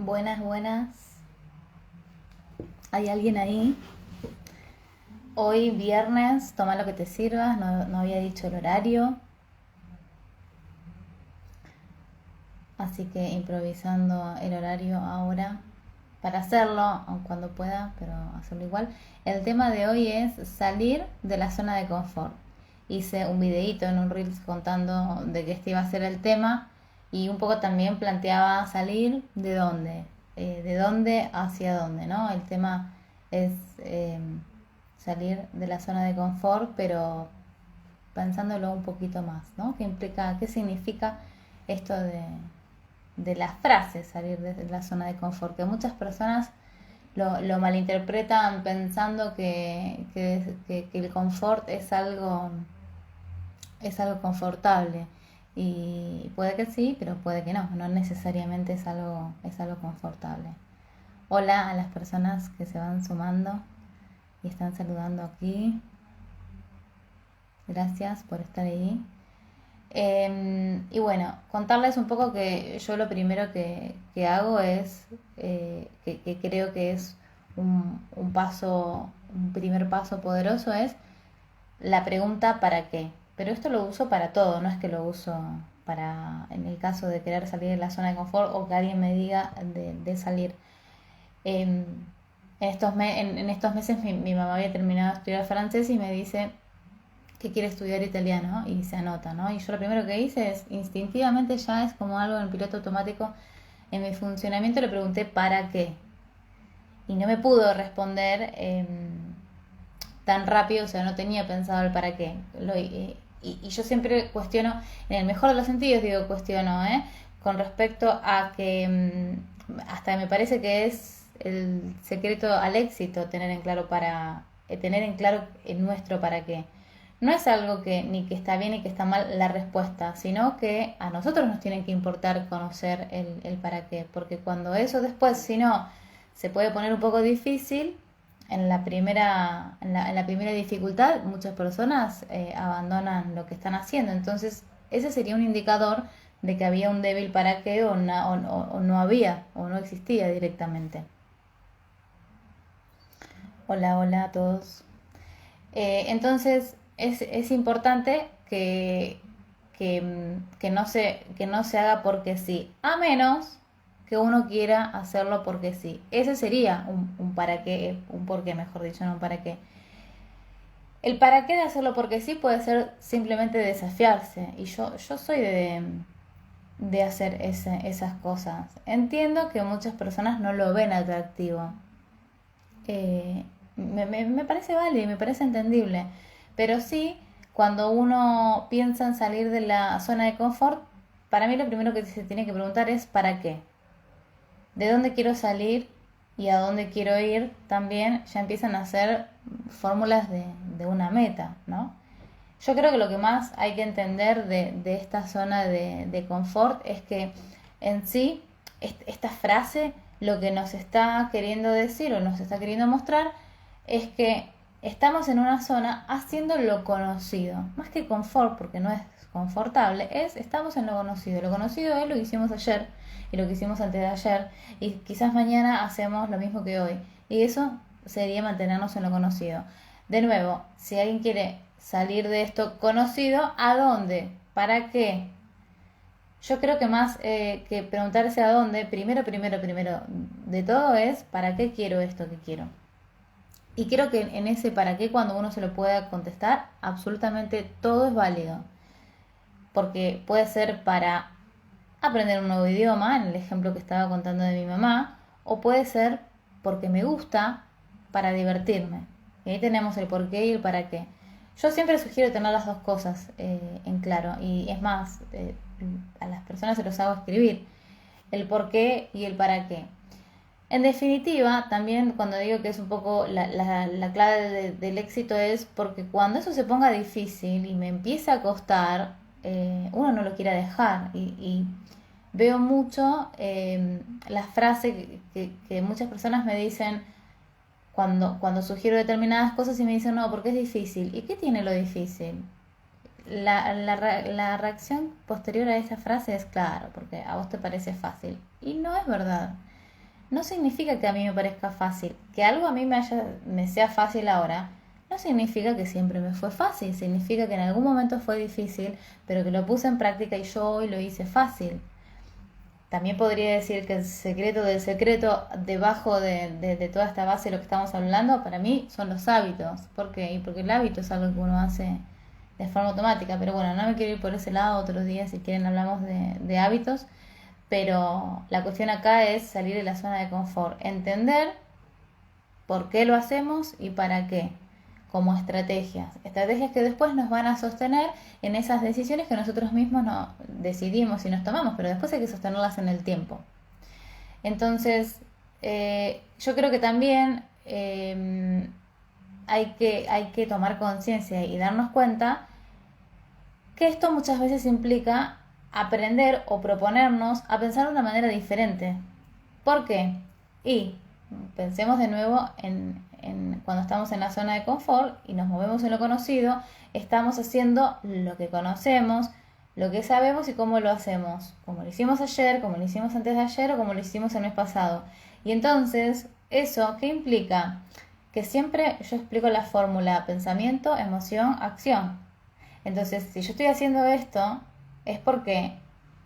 Buenas, buenas. ¿Hay alguien ahí? Hoy viernes, toma lo que te sirvas, no había dicho el horario, así que improvisando el horario ahora para hacerlo, aun cuando pueda, pero hacerlo igual. El tema de hoy es salir de la zona de confort. Hice un videíto en un Reels contando de que este iba a ser el tema y un poco también planteaba salir de dónde hacia dónde, ¿no? El tema es salir de la zona de confort, pero pensándolo un poquito más, ¿no? ¿Qué implica, qué significa esto de las frases salir de la zona de confort? Que muchas personas lo malinterpretan pensando que el confort es algo confortable. Y puede que sí, pero puede que no. No necesariamente es algo confortable. Hola a las personas que se van sumando y están saludando aquí. Gracias por estar ahí. Y bueno, contarles un poco que yo lo primero que hago es, que creo que es un primer paso poderoso es la pregunta ¿para qué? Pero esto lo uso para todo, no es que lo uso para, en el caso de querer salir de la zona de confort o que alguien me diga de salir. En en estos meses mi mamá había terminado de estudiar francés y me dice que quiere estudiar italiano y se anota, ¿no? Y yo lo primero que hice es, instintivamente ya es como algo en piloto automático en mi funcionamiento, le pregunté ¿para qué? Y no me pudo responder tan rápido, o sea, no tenía pensado el para qué. Y yo siempre cuestiono, en el mejor de los sentidos digo cuestiono, con respecto a que hasta me parece que es el secreto al éxito tener en claro el nuestro para qué. No es algo que ni que está bien ni que está mal la respuesta, sino que a nosotros nos tiene que importar conocer el para qué, porque cuando eso después, si no, se puede poner un poco difícil, en la primera dificultad muchas personas abandonan lo que están haciendo. Entonces ese sería un indicador de que había un débil para qué o no había o no existía directamente. Hola, hola a todos. Entonces es importante que no se haga porque sí, a menos que uno quiera hacerlo porque sí. Ese sería un para qué, un por qué, mejor dicho, no un para qué. El para qué de hacerlo porque sí puede ser simplemente desafiarse. Y yo soy de hacer esas cosas. Entiendo que muchas personas no lo ven atractivo. Me parece válido y me parece entendible. Pero sí, cuando uno piensa en salir de la zona de confort, para mí lo primero que se tiene que preguntar es ¿para qué? ¿De dónde quiero salir y a dónde quiero ir? También ya empiezan a ser fórmulas de una meta, ¿no? Yo creo que lo que más hay que entender de esta zona de confort es que en sí esta frase lo que nos está queriendo decir o nos está queriendo mostrar es que estamos en una zona haciendo lo conocido, más que confort, porque no es confortable, es estamos en lo conocido. Lo conocido es lo que hicimos ayer y lo que hicimos antes de ayer y quizás mañana hacemos lo mismo que hoy. Y eso sería mantenernos en lo conocido. De nuevo, si alguien quiere salir de esto conocido, ¿a dónde? ¿Para qué? Yo creo que más que preguntarse a dónde, primero de todo es ¿para qué quiero esto que quiero? Y creo que en ese para qué, cuando uno se lo pueda contestar, absolutamente todo es válido. Porque puede ser para aprender un nuevo idioma, en el ejemplo que estaba contando de mi mamá, o puede ser porque me gusta para divertirme. Y ahí tenemos el por qué y el para qué. Yo siempre sugiero tener las dos cosas en claro. Y es más, a las personas se los hago escribir. El por qué y el para qué. En definitiva, también cuando digo que es un poco la clave del éxito es porque cuando eso se ponga difícil y me empieza a costar, uno no lo quiere dejar. Y veo mucho la frase que muchas personas me dicen cuando sugiero determinadas cosas y me dicen, no, porque es difícil. ¿Y qué tiene lo difícil? La reacción posterior a esa frase es claro, porque a vos te parece fácil. Y no es verdad. no significa que a mí me parezca fácil. Que algo a mí me sea fácil ahora, no significa que siempre me fue fácil. Significa que en algún momento fue difícil, pero que lo puse en práctica y yo hoy lo hice fácil. También podría decir que el secreto del secreto, debajo de toda esta base de lo que estamos hablando, para mí son los hábitos. ¿Por qué? Y porque el hábito es algo que uno hace de forma automática. Pero bueno, no me quiero ir por ese lado. Otro día, si quieren, hablamos de hábitos. Pero la cuestión acá es salir de la zona de confort. Entender por qué lo hacemos y para qué. Como estrategias. Estrategias que después nos van a sostener en esas decisiones que nosotros mismos no decidimos y nos tomamos, pero después hay que sostenerlas en el tiempo. Entonces, yo creo que también hay que tomar conciencia y darnos cuenta que esto muchas veces implica aprender o proponernos a pensar de una manera diferente. ¿Por qué? Y pensemos de nuevo en cuando estamos en la zona de confort y nos movemos en lo conocido, estamos haciendo lo que conocemos, lo que sabemos y cómo lo hacemos. Como lo hicimos ayer, como lo hicimos antes de ayer o como lo hicimos el mes pasado. Y entonces, ¿eso qué implica? Que siempre yo explico la fórmula pensamiento, emoción, acción. Entonces, si yo estoy haciendo esto, es porque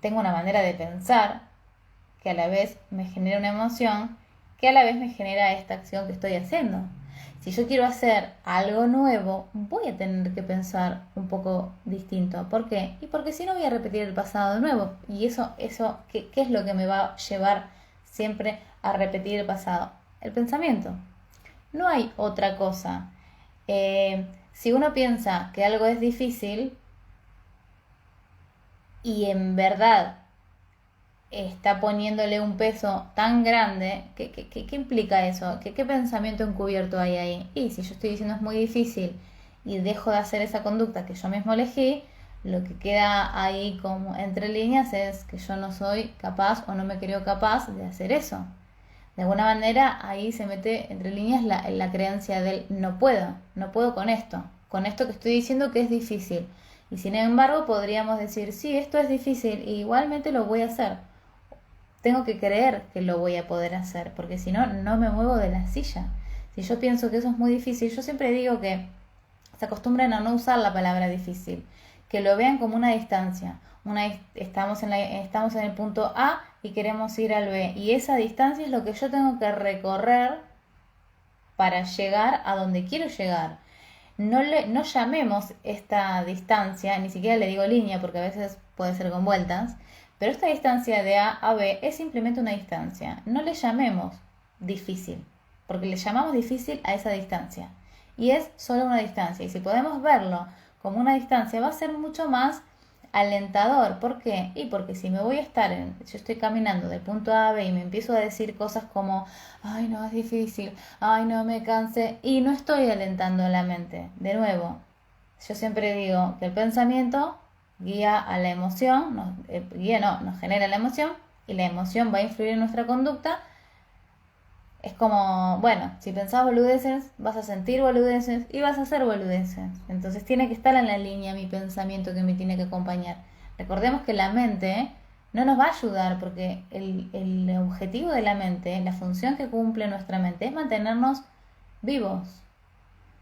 tengo una manera de pensar que a la vez me genera una emoción, que a la vez me genera esta acción que estoy haciendo. Si yo quiero hacer algo nuevo, voy a tener que pensar un poco distinto. ¿Por qué? Y porque si no voy a repetir el pasado de nuevo. Y eso ¿qué es lo que me va a llevar siempre a repetir el pasado? El pensamiento. No hay otra cosa. Si uno piensa que algo es difícil y en verdad está poniéndole un peso tan grande, ¿qué implica eso? ¿Qué pensamiento encubierto hay ahí? Y si yo estoy diciendo es muy difícil y dejo de hacer esa conducta que yo mismo elegí, lo que queda ahí como entre líneas es que yo no soy capaz o no me creo capaz de hacer eso. De alguna manera ahí se mete entre líneas la creencia del no puedo con esto que estoy diciendo que es difícil. Y sin embargo podríamos decir, sí, esto es difícil y igualmente lo voy a hacer. Tengo que creer que lo voy a poder hacer, porque si no, no me muevo de la silla. Si yo pienso que eso es muy difícil, yo siempre digo que se acostumbren a no usar la palabra difícil, que lo vean como una distancia. Estamos en el punto A y queremos ir al B, y esa distancia es lo que yo tengo que recorrer para llegar a donde quiero llegar. No llamemos esta distancia, ni siquiera le digo línea porque a veces puede ser con vueltas, pero esta distancia de A a B es simplemente una distancia. No le llamemos difícil, porque le llamamos difícil a esa distancia. Y es solo una distancia. Y si podemos verlo como una distancia, va a ser mucho más alentador. ¿Por qué? Y porque si me voy a yo estoy caminando del punto A a B y me empiezo a decir cosas como, ay no, es difícil, ay no, me cansé, y no estoy alentando a la mente. De nuevo, yo siempre digo que el pensamiento guía a la emoción, nos genera la emoción y la emoción va a influir en nuestra conducta. Es como, bueno, si pensás boludeces, vas a sentir boludeces y vas a hacer boludeces. Entonces tiene que estar en la línea mi pensamiento que me tiene que acompañar. Recordemos que la mente no nos va a ayudar porque el objetivo de la mente, la función que cumple nuestra mente es mantenernos vivos.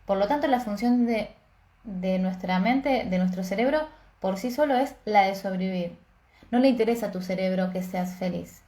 Por lo tanto, la función de nuestra mente, de nuestro cerebro, por sí solo es la de sobrevivir. No le interesa a tu cerebro que seas feliz.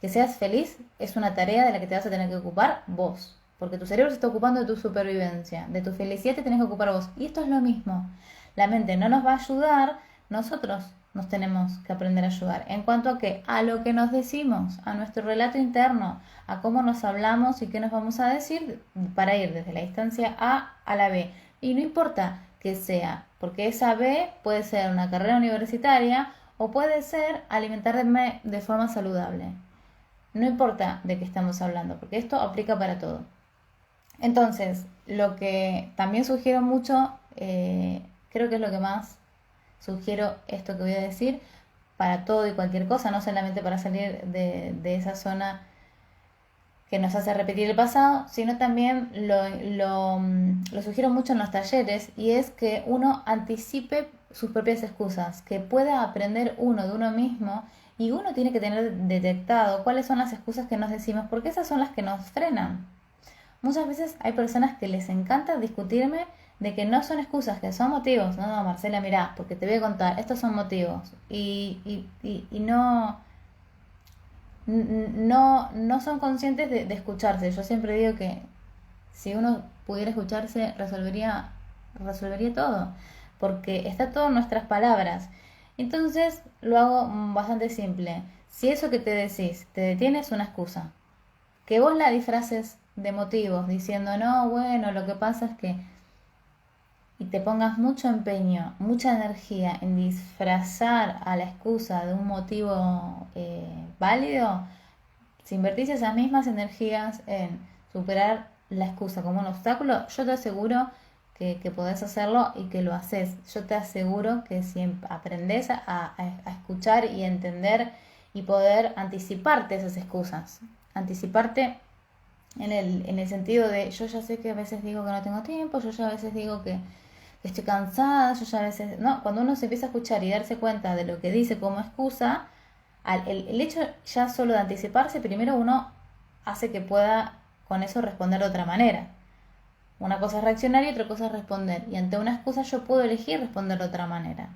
Que seas feliz es una tarea de la que te vas a tener que ocupar vos. Porque tu cerebro se está ocupando de tu supervivencia. De tu felicidad te tenés que ocupar vos. Y esto es lo mismo. La mente no nos va a ayudar, nosotros nos tenemos que aprender a ayudar. ¿En cuanto a qué? A lo que nos decimos, a nuestro relato interno, a cómo nos hablamos y qué nos vamos a decir para ir desde la distancia A a la B. Y no importa que sea, porque esa B puede ser una carrera universitaria o puede ser alimentarme de forma saludable. No importa de qué estamos hablando, porque esto aplica para todo. Entonces, lo que también sugiero mucho, creo que es lo que más sugiero esto que voy a decir, para todo y cualquier cosa, no solamente para salir de esa zona que nos hace repetir el pasado, sino también lo sugiero mucho en los talleres, y es que uno anticipe sus propias excusas, que pueda aprender uno de uno mismo Y uno tiene que tener detectado cuáles son las excusas que nos decimos, porque esas son las que nos frenan. Muchas veces hay personas que les encanta discutirme de que no son excusas, que son motivos. No, no, Marcela, mirá, porque te voy a contar, estos son motivos. Y no son conscientes de escucharse. Yo siempre digo que si uno pudiera escucharse, resolvería todo, porque está todo en nuestras palabras. Entonces lo hago bastante simple. Si eso que te decís te detiene, es una excusa. Que vos la disfraces de motivos, diciendo, no, bueno, lo que pasa es que, y te pongas mucho empeño, mucha energía en disfrazar a la excusa de un motivo válido, si invertís esas mismas energías en superar la excusa como un obstáculo, yo te aseguro que podés hacerlo y que lo haces. Yo te aseguro que si aprendés a escuchar y entender y poder anticiparte esas excusas, anticiparte en el sentido de yo ya sé que a veces digo que no tengo tiempo, yo ya a veces digo que estoy cansada, yo ya a veces... No, cuando uno se empieza a escuchar y darse cuenta de lo que dice como excusa, el hecho ya solo de anticiparse, primero uno hace que pueda con eso responder de otra manera. Una cosa es reaccionar y otra cosa es responder. Y ante una excusa yo puedo elegir responder de otra manera.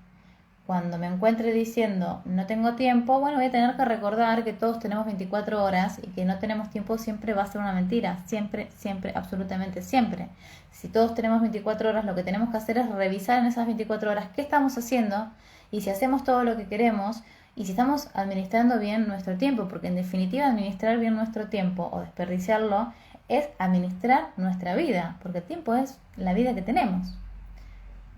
Cuando me encuentre diciendo no tengo tiempo, bueno, voy a tener que recordar que todos tenemos 24 horas y que no tenemos tiempo siempre va a ser una mentira. Siempre, siempre, absolutamente siempre. Si todos tenemos 24 horas, lo que tenemos que hacer es revisar en esas 24 horas qué estamos haciendo y si hacemos todo lo que queremos y si estamos administrando bien nuestro tiempo, porque en definitiva administrar bien nuestro tiempo o desperdiciarlo es administrar nuestra vida, porque el tiempo es la vida que tenemos.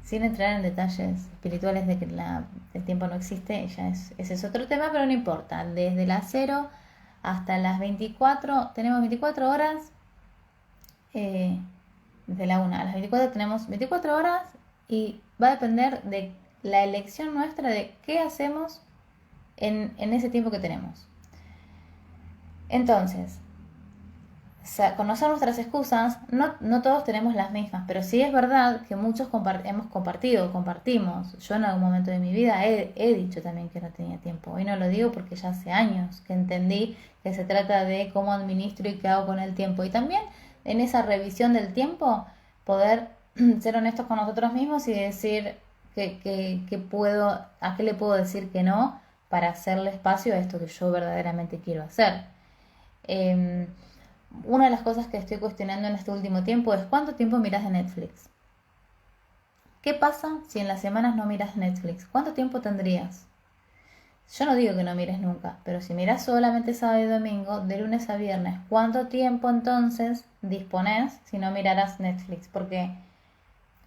Sin entrar en detalles espirituales de que el tiempo no existe, ya ese es otro tema, pero no importa. Desde las 0 hasta las 24, tenemos 24 horas, desde la 1 a las 24 tenemos 24 horas y va a depender de la elección nuestra de qué hacemos en ese tiempo que tenemos. Entonces, conocer nuestras excusas, no todos tenemos las mismas, pero sí es verdad que muchos compartimos. Yo en algún momento de mi vida he dicho también que no tenía tiempo. Hoy no lo digo porque ya hace años que entendí que se trata de cómo administro y qué hago con el tiempo. Y también en esa revisión del tiempo, poder ser honestos con nosotros mismos y decir a qué le puedo decir que no para hacerle espacio a esto que yo verdaderamente quiero hacer. Una de las cosas que estoy cuestionando en este último tiempo es ¿cuánto tiempo miras de Netflix? ¿Qué pasa si en las semanas no miras Netflix? ¿Cuánto tiempo tendrías? Yo no digo que no mires nunca, pero si miras solamente sábado y domingo, de lunes a viernes, ¿cuánto tiempo entonces disponés si no miraras Netflix? Porque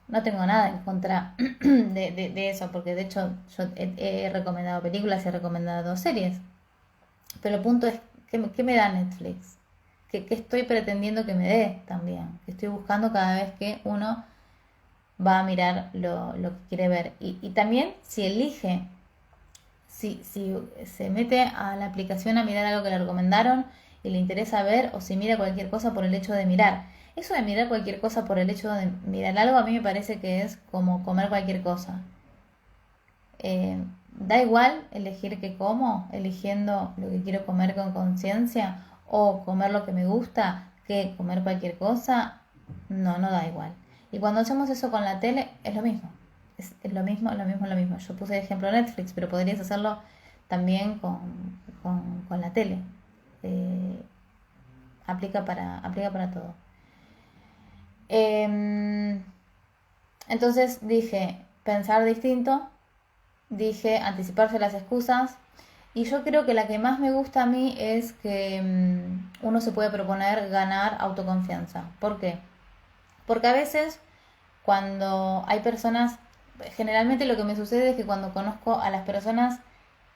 no tengo nada en contra de eso, porque de hecho yo he recomendado películas y he recomendado series. Pero el punto es, ¿qué me da Netflix? ¿Qué estoy pretendiendo que me dé también? Que estoy buscando cada vez que uno va a mirar lo que quiere ver. Y también si elige, si se mete a la aplicación a mirar algo que le recomendaron y le interesa ver, o si mira cualquier cosa por el hecho de mirar. Eso de mirar cualquier cosa por el hecho de mirar algo, a mí me parece que es como comer cualquier cosa. Da igual elegir qué como, eligiendo lo que quiero comer con conciencia, o comer lo que me gusta, que comer cualquier cosa. No da igual. Y cuando hacemos eso con la tele, es lo mismo. Es lo mismo. Yo puse de ejemplo Netflix, pero podrías hacerlo también con la tele. Aplica para todo. Entonces dije, pensar distinto, dije, anticiparse las excusas, y yo creo que la que más me gusta a mí es que uno se puede proponer ganar autoconfianza. ¿Por qué? Porque a veces cuando hay personas, generalmente lo que me sucede es que cuando conozco a las personas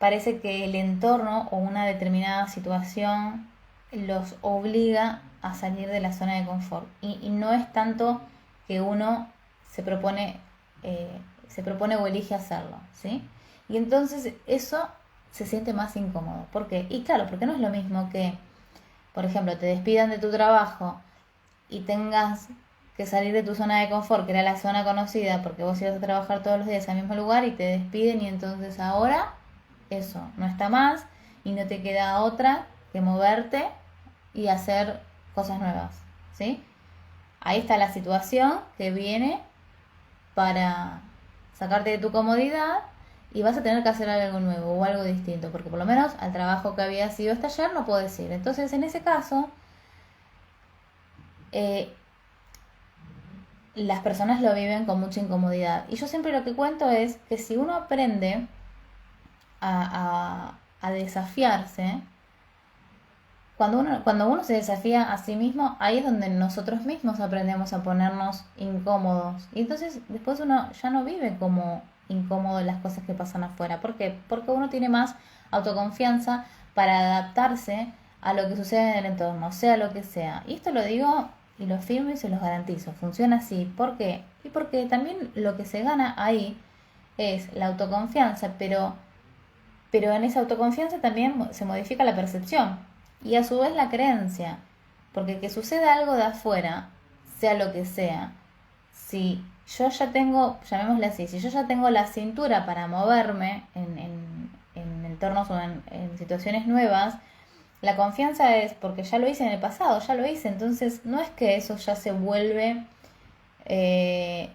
parece que el entorno o una determinada situación los obliga a salir de la zona de confort. Y no es tanto que uno se propone o elige hacerlo, ¿sí? Y entonces eso se siente más incómodo. ¿Por qué? Y claro, porque no es lo mismo que, por ejemplo, te despidan de tu trabajo y tengas que salir de tu zona de confort, que era la zona conocida, porque vos ibas a trabajar todos los días al mismo lugar y te despiden y entonces ahora, eso no está más y no te queda otra que moverte y hacer cosas nuevas, ¿sí? Ahí está la situación que viene para sacarte de tu comodidad y vas a tener que hacer algo nuevo o algo distinto, porque por lo menos al trabajo que había sido hasta ayer no puedes ir. Entonces, en ese caso, eh, las personas lo viven con mucha incomodidad. Y yo siempre lo que cuento es que si uno aprende a desafiarse, cuando uno se desafía a sí mismo, ahí es donde nosotros mismos aprendemos a ponernos incómodos. Y entonces después uno ya no vive como incómodo las cosas que pasan afuera. ¿Por qué? Porque uno tiene más autoconfianza para adaptarse a lo que sucede en el entorno, sea lo que sea. Y esto lo digo y lo firmo y se los garantizo. Funciona así. ¿Por qué? Y porque también lo que se gana ahí es la autoconfianza, pero en esa autoconfianza también se modifica la percepción y a su vez la creencia, porque que suceda algo de afuera, sea lo que sea, si yo ya tengo, llamémosle así, si yo ya tengo la cintura para moverme en entornos o en situaciones nuevas, la confianza es porque ya lo hice en el pasado, ya lo hice, entonces no es que eso ya se vuelve eh,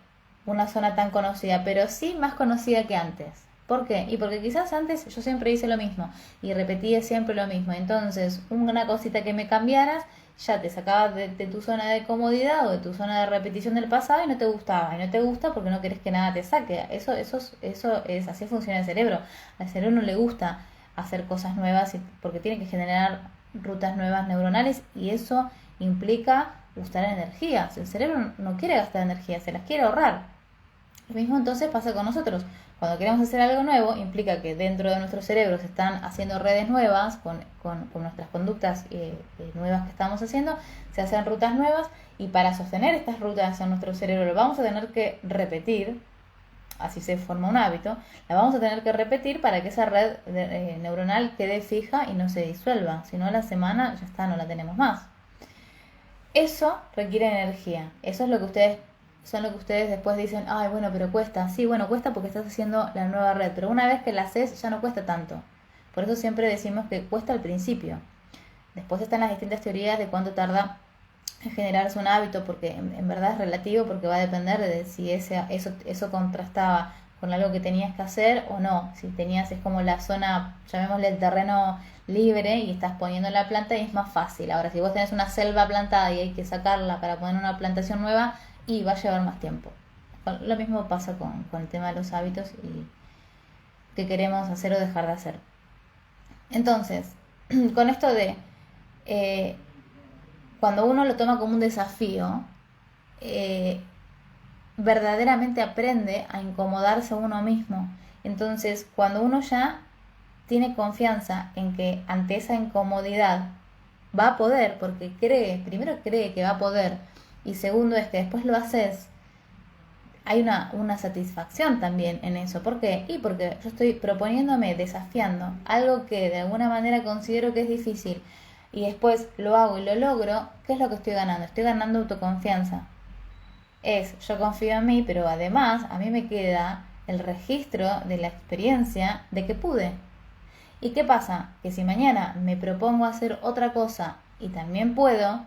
una zona tan conocida, pero sí más conocida que antes. ¿Por qué? Y porque quizás antes yo siempre hice lo mismo y repetía siempre lo mismo. Entonces, una cosita que me cambiaras ya te sacaba de tu zona de comodidad o de tu zona de repetición del pasado y no te gustaba. Y no te gusta porque no querés que nada te saque. Eso es, así funciona el cerebro. Al cerebro no le gusta hacer cosas nuevas porque tiene que generar rutas nuevas neuronales y eso implica gastar energía. El cerebro no quiere gastar energía, se las quiere ahorrar. Lo mismo entonces pasa con nosotros. Cuando queremos hacer algo nuevo, implica que dentro de nuestro cerebro se están haciendo redes nuevas con nuestras conductas nuevas que estamos haciendo, se hacen rutas nuevas y para sostener estas rutas en nuestro cerebro lo vamos a tener que repetir, así se forma un hábito, la vamos a tener que repetir para que esa red neuronal quede fija y no se disuelva, si no a la semana ya está, no la tenemos más. Eso requiere energía, eso es lo que ustedes son lo que ustedes después dicen, ay, bueno, pero cuesta. Sí, bueno, cuesta porque estás haciendo la nueva red, pero una vez que la haces ya no cuesta tanto. Por eso siempre decimos que cuesta al principio. Después están las distintas teorías de cuánto tarda en generarse un hábito, porque en verdad es relativo, porque va a depender de si eso contrastaba con algo que tenías que hacer o no. Si tenías, es como la zona, llamémosle el terreno libre y estás poniendo la planta y es más fácil. Ahora, si vos tenés una selva plantada y hay que sacarla para poner una plantación nueva, y va a llevar más tiempo. Lo mismo pasa con el tema de los hábitos y que queremos hacer o dejar de hacer. Entonces, con esto de cuando uno lo toma como un desafío, verdaderamente aprende a incomodarse a uno mismo. Entonces, cuando uno ya tiene confianza en que ante esa incomodidad va a poder, porque primero cree que va a poder, y segundo es que después lo haces, hay una satisfacción también en eso. ¿Por qué? Y porque yo estoy proponiéndome, desafiando algo que de alguna manera considero que es difícil y después lo hago y lo logro. ¿Qué es lo que estoy ganando? Estoy ganando autoconfianza. Yo confío en mí, pero además a mí me queda el registro de la experiencia de que pude. ¿Y qué pasa? Que si mañana me propongo hacer otra cosa y también puedo,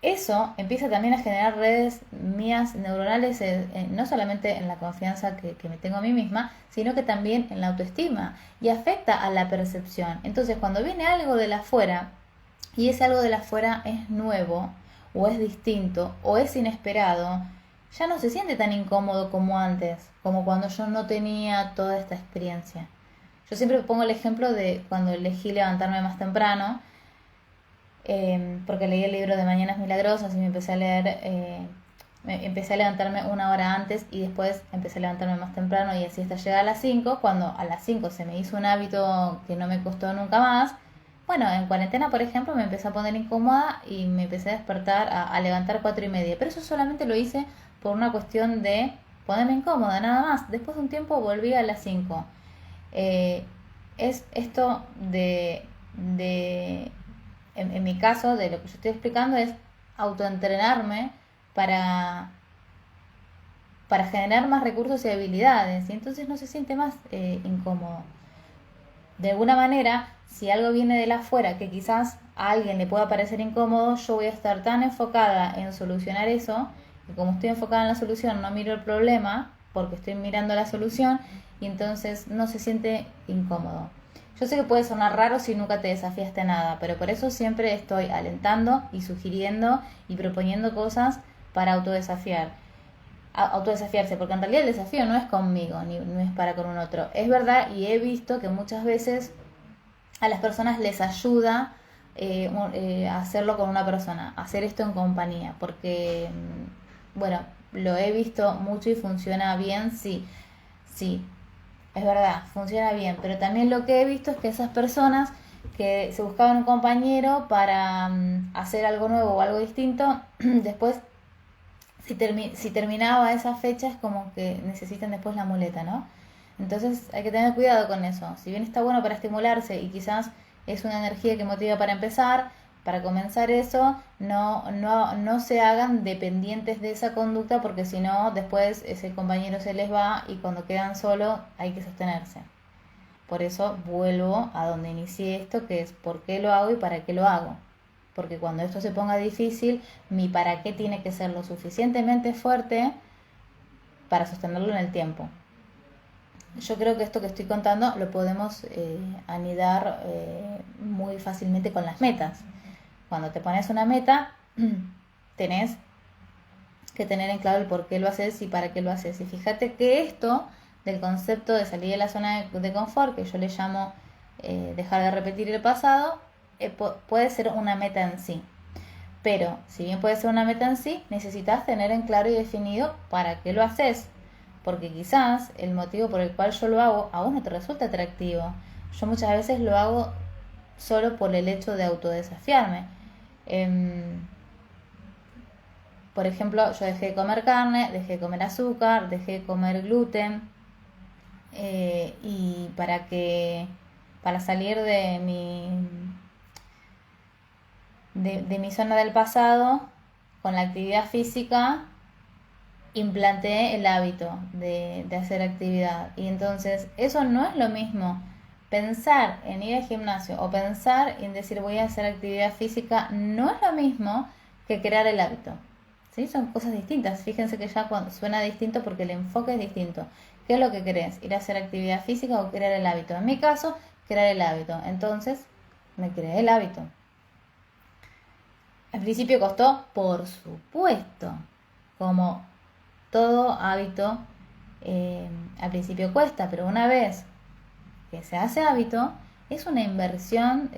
eso empieza también a generar redes mías neuronales, no solamente en la confianza que me tengo a mí misma, sino que también en la autoestima y afecta a la percepción. Entonces, cuando viene algo de la afuera y ese algo de la afuera es nuevo o es distinto o es inesperado, ya no se siente tan incómodo como antes, como cuando yo no tenía toda esta experiencia. Yo siempre pongo el ejemplo de cuando elegí levantarme más temprano, porque leí el libro de Mañanas Milagrosas y me empecé a leer, empecé a levantarme una hora antes y después empecé a levantarme más temprano y así hasta llegar a las 5, cuando a las 5 se me hizo un hábito que no me costó nunca más. Bueno, en cuarentena, por ejemplo, me empecé a poner incómoda y me empecé a despertar a levantar 4:30, pero eso solamente lo hice por una cuestión de ponerme incómoda, nada más. Después de un tiempo volví a las 5. Es esto de en mi caso, de lo que yo estoy explicando, es autoentrenarme para, para generar más recursos y habilidades, y entonces no se siente más incómodo. De alguna manera, si algo viene de la afuera que quizás a alguien le pueda parecer incómodo, yo voy a estar tan enfocada en solucionar eso, que como estoy enfocada en la solución, no miro el problema, porque estoy mirando la solución, y entonces no se siente incómodo. Yo sé que puede sonar raro si nunca te desafiaste a nada, pero por eso siempre estoy alentando y sugiriendo y proponiendo cosas para autodesafiarse, porque en realidad el desafío no es conmigo, ni no es para con un otro. Es verdad, y he visto que muchas veces a las personas les ayuda hacerlo con una persona, hacer esto en compañía, porque, bueno, lo he visto mucho y funciona bien, sí, sí, es verdad, funciona bien, pero también lo que he visto es que esas personas que se buscaban un compañero para hacer algo nuevo o algo distinto, después si terminaba esa fecha es como que necesitan después la muleta, ¿no? Entonces hay que tener cuidado con eso. Si bien está bueno para estimularse y quizás es una energía que motiva para empezar, para comenzar eso, no se hagan dependientes de esa conducta porque si no, después ese compañero se les va y cuando quedan solos hay que sostenerse. Por eso vuelvo a donde inicié esto, que es por qué lo hago y para qué lo hago. Porque cuando esto se ponga difícil, mi para qué tiene que ser lo suficientemente fuerte para sostenerlo en el tiempo. Yo creo que esto que estoy contando lo podemos anidar muy fácilmente con las metas. Cuando te pones una meta, tenés que tener en claro el por qué lo haces y para qué lo haces. Y fíjate que esto del concepto de salir de la zona de confort, que yo le llamo dejar de repetir el pasado, puede ser una meta en sí. Pero si bien puede ser una meta en sí, necesitas tener en claro y definido para qué lo haces. Porque quizás el motivo por el cual yo lo hago a vos no te resulta atractivo. Yo muchas veces lo hago solo por el hecho de autodesafiarme. Por ejemplo, yo dejé de comer carne, dejé de comer azúcar, dejé de comer gluten. Y para salir de mi zona del pasado, con la actividad física, implanté el hábito de hacer actividad. Y entonces, eso no es lo mismo. Pensar en ir al gimnasio o pensar en decir voy a hacer actividad física no es lo mismo que crear el hábito. ¿Sí? Son cosas distintas. Fíjense que ya suena distinto porque el enfoque es distinto. ¿Qué es lo que querés? ¿Ir a hacer actividad física o crear el hábito? En mi caso, crear el hábito. Entonces, me creé el hábito. Al principio costó, por supuesto, como todo hábito, al principio cuesta, pero una vez que se hace hábito, es una inversión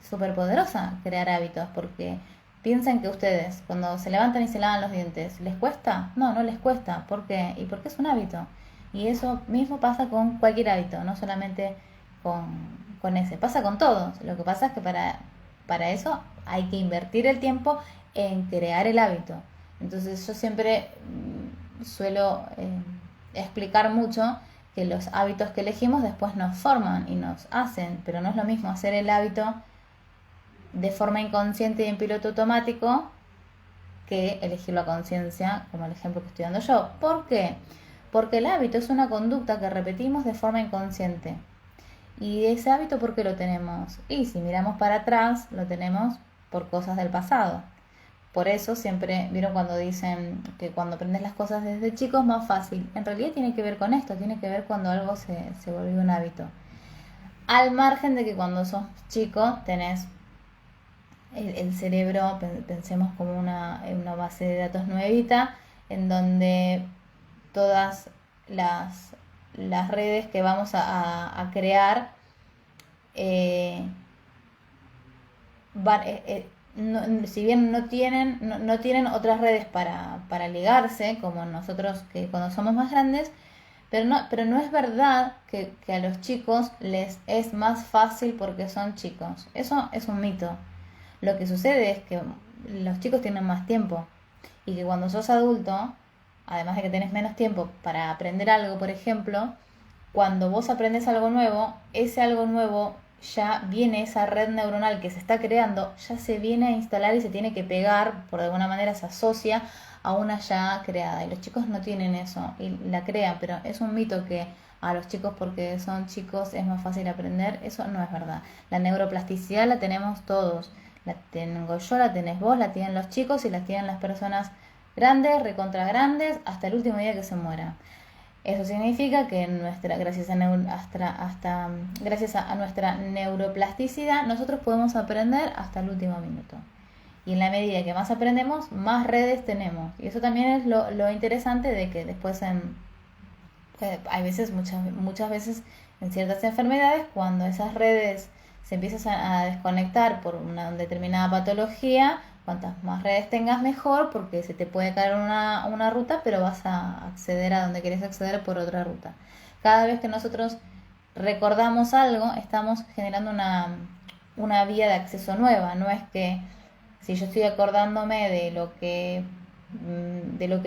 súper poderosa crear hábitos, porque piensan que ustedes, cuando se levantan y se lavan los dientes, ¿les cuesta? No, no les cuesta. ¿Por qué? Y porque es un hábito. Y eso mismo pasa con cualquier hábito, no solamente con ese. Pasa con todos. Lo que pasa es que para eso hay que invertir el tiempo en crear el hábito. Entonces yo siempre suelo explicar mucho que los hábitos que elegimos después nos forman y nos hacen, pero no es lo mismo hacer el hábito de forma inconsciente y en piloto automático que elegirlo a conciencia, como el ejemplo que estoy dando yo. ¿Por qué? Porque el hábito es una conducta que repetimos de forma inconsciente. ¿Y ese hábito por qué lo tenemos? Y si miramos para atrás, lo tenemos por cosas del pasado. Por eso siempre, ¿vieron cuando dicen que cuando aprendes las cosas desde chico es más fácil? En realidad tiene que ver con esto, tiene que ver cuando algo se volvió un hábito. Al margen de que cuando sos chico tenés el cerebro, pensemos como una base de datos nuevita, en donde todas las redes que vamos a crear si bien no tienen otras redes para ligarse, como nosotros que cuando somos más grandes, pero no es verdad que a los chicos les es más fácil porque son chicos. Eso es un mito. Lo que sucede es que los chicos tienen más tiempo y que cuando sos adulto, además de que tenés menos tiempo para aprender algo, por ejemplo, cuando vos aprendes algo nuevo, ese algo nuevo ya viene, esa red neuronal que se está creando, ya se viene a instalar y se tiene que pegar, por alguna manera se asocia a una ya creada. Y los chicos no tienen eso y la crean, pero es un mito que a los chicos porque son chicos es más fácil aprender. Eso no es verdad. La neuroplasticidad la tenemos todos. La tengo yo, la tenés vos, la tienen los chicos y la tienen las personas grandes, recontra grandes, hasta el último día que se muera. Eso significa que gracias a nuestra neuroplasticidad nosotros podemos aprender hasta el último minuto. Y en la medida que más aprendemos, más redes tenemos. Y eso también es lo interesante de que después hay veces, muchas veces en ciertas enfermedades, cuando esas redes se empiezan a desconectar por una determinada patología, cuantas más redes tengas mejor, porque se te puede caer una ruta, pero vas a acceder a donde quieres acceder por otra ruta. Cada vez que nosotros recordamos algo, estamos generando una vía de acceso nueva. No es que si yo estoy acordándome de lo que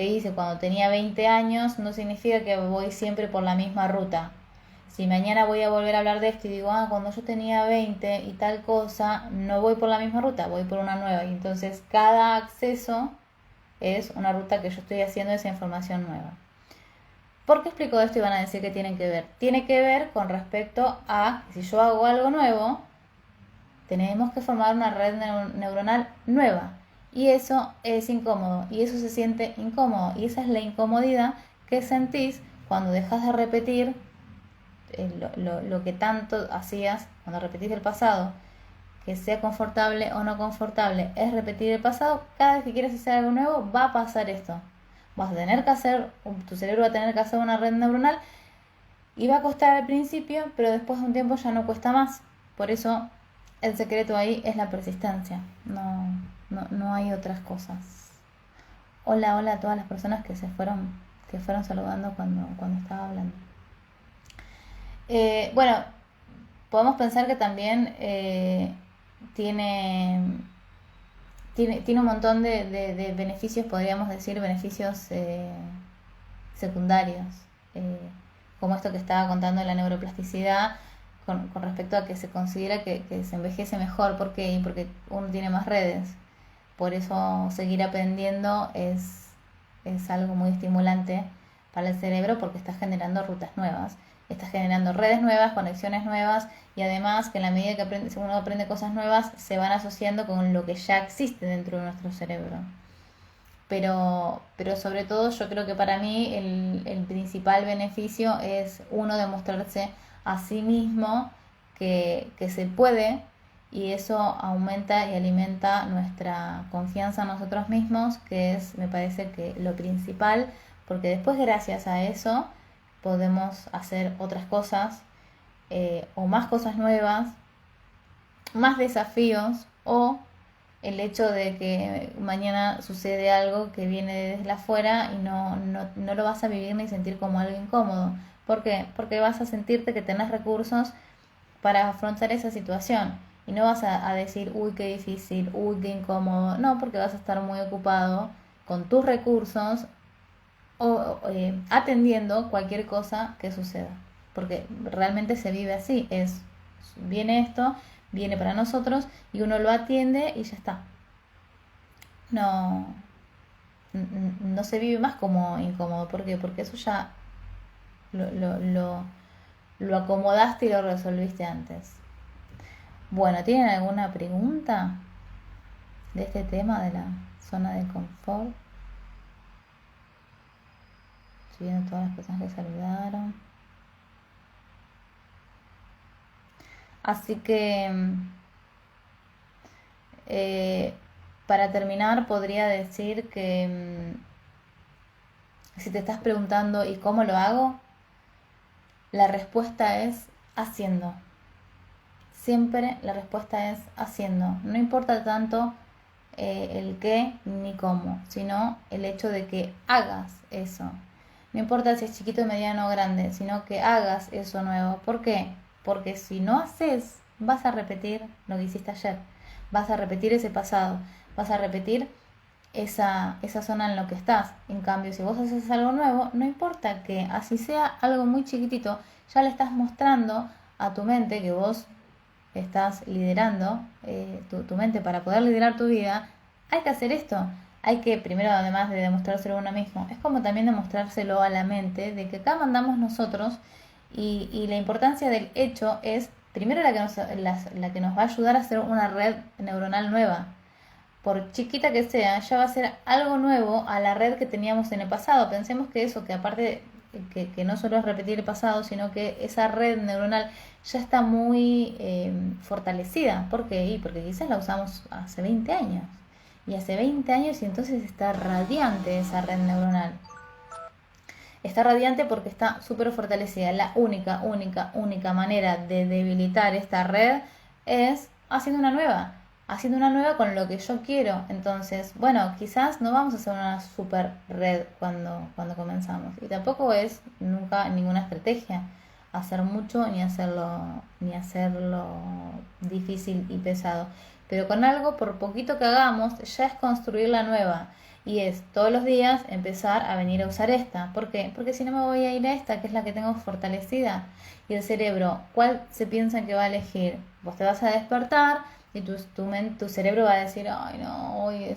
hice cuando tenía 20 años, no significa que voy siempre por la misma ruta. Si mañana voy a volver a hablar de esto y digo, cuando yo tenía 20 y tal cosa, no voy por la misma ruta, voy por una nueva. Y entonces cada acceso es una ruta que yo estoy haciendo esa información nueva. ¿Por qué explico esto y van a decir que tienen que ver? Tiene que ver con respecto a si yo hago algo nuevo, tenemos que formar una red neuronal nueva. Y eso es incómodo, y eso se siente incómodo. Y esa es la incomodidad que sentís cuando dejas de repetir lo que tanto hacías, cuando repetís el pasado. Que sea confortable o no confortable, es repetir el pasado. Cada vez que quieres hacer algo nuevo, va a pasar esto. Vas a tener que hacer, tu cerebro va a tener que hacer una red neuronal y va a costar al principio, pero después de un tiempo ya no cuesta más. Por eso el secreto ahí es la persistencia. No hay otras cosas. Hola a todas las personas que fueron saludando cuando estaba hablando. Bueno, podemos pensar que también tiene un montón de beneficios, podríamos decir beneficios secundarios, como esto que estaba contando de la neuroplasticidad con respecto a que se considera que se envejece mejor. ¿Por qué? Porque uno tiene más redes. Por eso seguir aprendiendo es algo muy estimulante para el cerebro, porque estás generando rutas nuevas, estás generando redes nuevas, conexiones nuevas, y además que en la medida que uno aprende cosas nuevas, se van asociando con lo que ya existe dentro de nuestro cerebro. Pero sobre todo yo creo que para mí el principal beneficio es uno demostrarse a sí mismo que se puede, y eso aumenta y alimenta nuestra confianza en nosotros mismos, que es, me parece que lo principal, porque después gracias a eso podemos hacer otras cosas, o más cosas nuevas, más desafíos, o el hecho de que mañana sucede algo que viene desde afuera y no lo vas a vivir ni sentir como algo incómodo. ¿Por qué? Porque vas a sentirte que tenés recursos para afrontar esa situación y no vas a decir, uy, qué difícil, uy, qué incómodo. No, porque vas a estar muy ocupado con tus recursos o atendiendo cualquier cosa que suceda, porque realmente se vive así. Viene esto, viene para nosotros y uno lo atiende y ya está. No se vive más como incómodo. ¿Por qué? Porque eso ya lo acomodaste y lo resolviste antes. Bueno, ¿tienen alguna pregunta de este tema de la zona de confort? Estoy viendo todas las personas que saludaron. Así que para terminar podría decir que si te estás preguntando ¿y cómo lo hago? La respuesta es haciendo. Siempre la respuesta es haciendo. No importa tanto el qué ni cómo, sino el hecho de que hagas eso. No importa si es chiquito, mediano o grande, sino que hagas eso nuevo. ¿Por qué? Porque si no haces, vas a repetir lo que hiciste ayer. Vas a repetir ese pasado. Vas a repetir esa zona en la que estás. En cambio, si vos haces algo nuevo, no importa que así sea algo muy chiquitito, ya le estás mostrando a tu mente que vos estás liderando tu mente. Para poder liderar tu vida hay que hacer esto. hay que primero, además de demostrárselo a uno mismo, es como también demostrárselo a la mente de que acá mandamos nosotros y la importancia del hecho es primero la que nos va a ayudar a hacer una red neuronal nueva. Por chiquita que sea, ya va a ser algo nuevo a la red que teníamos en el pasado. Pensemos que eso, que aparte que no solo es repetir el pasado, sino que esa red neuronal ya está muy fortalecida. ¿Por qué? Y porque quizás la usamos hace 20 años. Y hace 20 años y entonces está radiante esa red neuronal. Está radiante porque está súper fortalecida. La única manera de debilitar esta red es haciendo una nueva. Haciendo una nueva con lo que yo quiero. Entonces, bueno, quizás no vamos a hacer una super red cuando comenzamos. Y tampoco es nunca ninguna estrategia hacer mucho ni hacerlo difícil y pesado. Pero con algo, por poquito que hagamos, ya es construir la nueva. Y es todos los días empezar a venir a usar esta. ¿Por qué? Porque si no me voy a ir a esta, que es la que tengo fortalecida. Y el cerebro, ¿cuál se piensa que va a elegir? Vos te vas a despertar y tu cerebro va a decir, ay no, hoy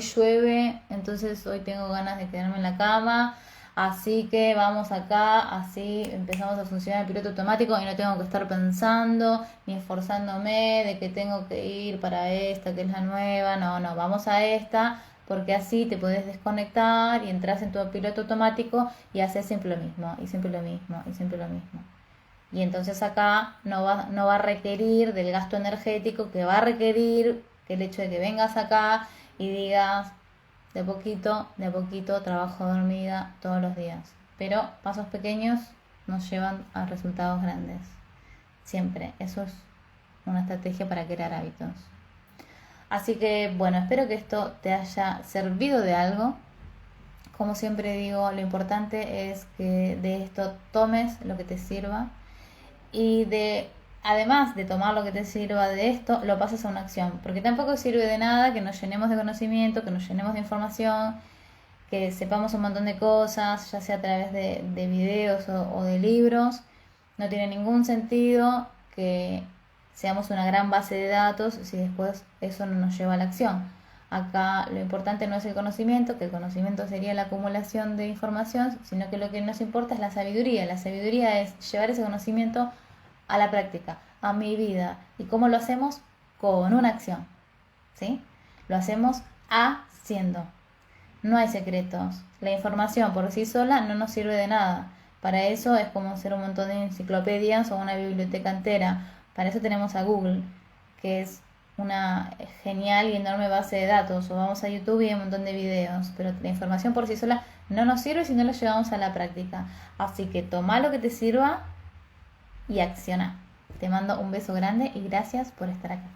llueve, entonces hoy tengo ganas de quedarme en la cama, así que vamos acá, así empezamos a funcionar el piloto automático y no tengo que estar pensando ni esforzándome de que tengo que ir para esta, que es la nueva, no, vamos a esta, porque así te puedes desconectar y entras en tu piloto automático y haces siempre lo mismo, y siempre lo mismo, y siempre lo mismo. Y entonces acá no va a requerir del gasto energético que va a requerir que el hecho de que vengas acá y digas de a poquito trabajo dormida todos los días. Pero pasos pequeños nos llevan a resultados grandes. Siempre. Eso es una estrategia para crear hábitos. Así que bueno, espero que esto te haya servido de algo. Como siempre digo, lo importante es que de esto tomes lo que te sirva y además de tomar lo que te sirva de esto, lo pases a una acción, porque tampoco sirve de nada que nos llenemos de conocimiento, que nos llenemos de información, que sepamos un montón de cosas, ya sea a través de videos o de libros. No tiene ningún sentido que seamos una gran base de datos si después eso no nos lleva a la acción. Acá lo importante no es el conocimiento, que el conocimiento sería la acumulación de información, sino que lo que nos importa es la sabiduría. La sabiduría es llevar ese conocimiento a la práctica, a mi vida. ¿Y cómo lo hacemos? Con una acción, ¿sí? Lo hacemos haciendo. No hay secretos. La información por sí sola no nos sirve de nada. Para eso es como hacer un montón de enciclopedias o una biblioteca entera. Para eso tenemos a Google, que es una genial y enorme base de datos, o vamos a YouTube y hay un montón de videos, pero la información por sí sola no nos sirve si no la llevamos a la práctica. Así que toma lo que te sirva y acciona. Te mando un beso grande y gracias por estar acá.